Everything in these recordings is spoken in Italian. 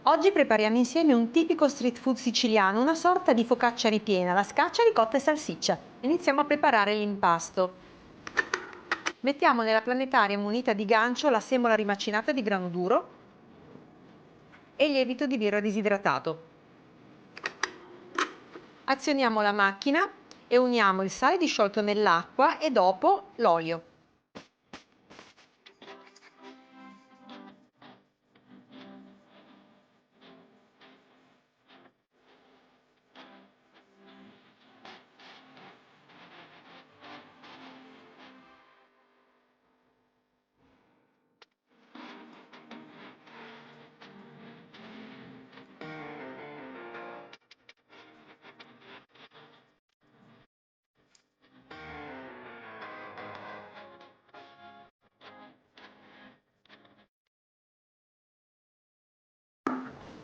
Oggi prepariamo insieme un tipico street food siciliano, una sorta di focaccia ripiena, la scaccia, ricotta e salsiccia. Iniziamo a preparare l'impasto. Mettiamo nella planetaria munita di gancio la semola rimacinata di grano duro e il lievito di birra disidratato. Azioniamo la macchina e uniamo il sale disciolto nell'acqua e dopo l'olio.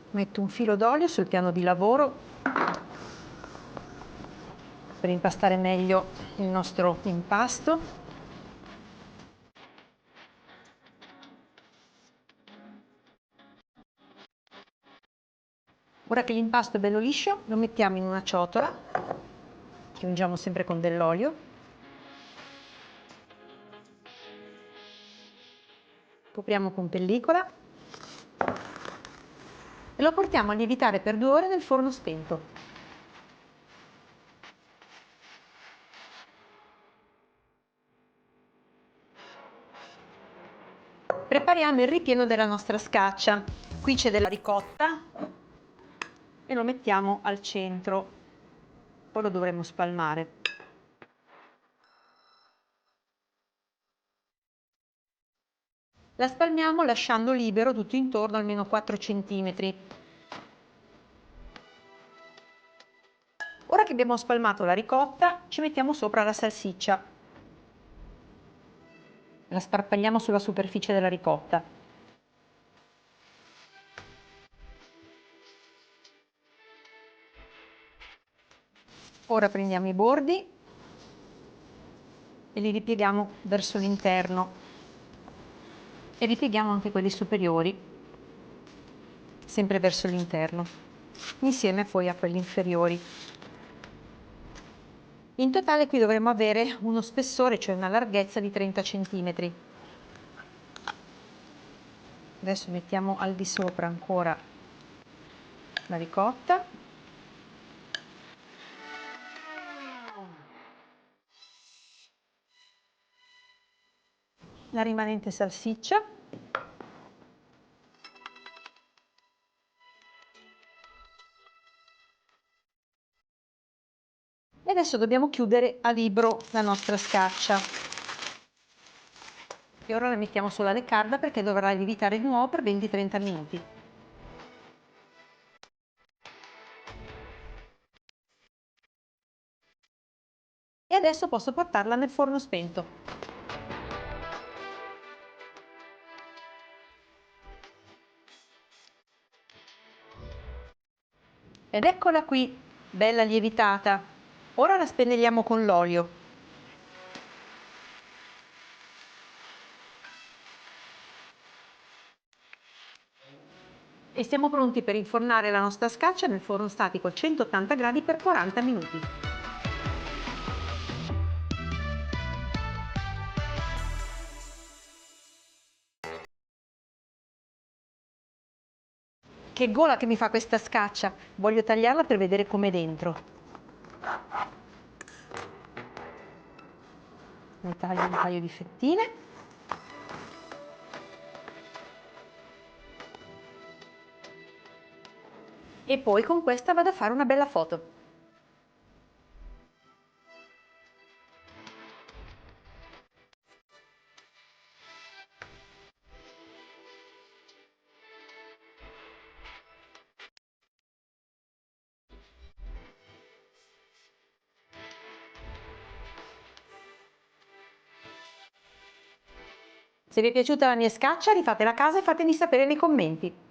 Metto un filo d'olio sul piano di lavoro per impastare meglio il nostro impasto. Ora che l'impasto è bello liscio, lo mettiamo in una ciotola, che ungiamo sempre con dell'olio. Copriamo con pellicola e lo portiamo a lievitare per 2 ore nel forno spento. Prepariamo il ripieno della nostra scaccia. Qui c'è della ricotta e lo mettiamo al centro, poi lo dovremo spalmare. La spalmiamo lasciando libero tutto intorno almeno 4 cm. Ora che abbiamo spalmato la ricotta, ci mettiamo sopra la salsiccia. La sparpagliamo sulla superficie della ricotta. Ora prendiamo i bordi e li ripieghiamo verso l'interno e ripieghiamo anche quelli superiori, sempre verso l'interno, insieme poi a quelli inferiori. In totale qui dovremo avere uno spessore, cioè una larghezza di 30 cm. Adesso mettiamo al di sopra ancora la ricotta. La rimanente salsiccia. E adesso dobbiamo chiudere a libro la nostra scaccia. E ora la mettiamo sulla leccarda perché dovrà lievitare di nuovo per 20-30 minuti. E adesso posso portarla nel forno spento. Ed eccola qui, bella lievitata. Ora la spennelliamo con l'olio. E siamo pronti per infornare la nostra scaccia nel forno statico a 180 gradi per 40 minuti. Che gola che mi fa questa scaccia! Voglio tagliarla per vedere com'è dentro. Ne taglio un paio di fettine. E poi con questa vado a fare una bella foto. Se vi è piaciuta la mia scaccia, rifatela a casa e fatemi sapere nei commenti.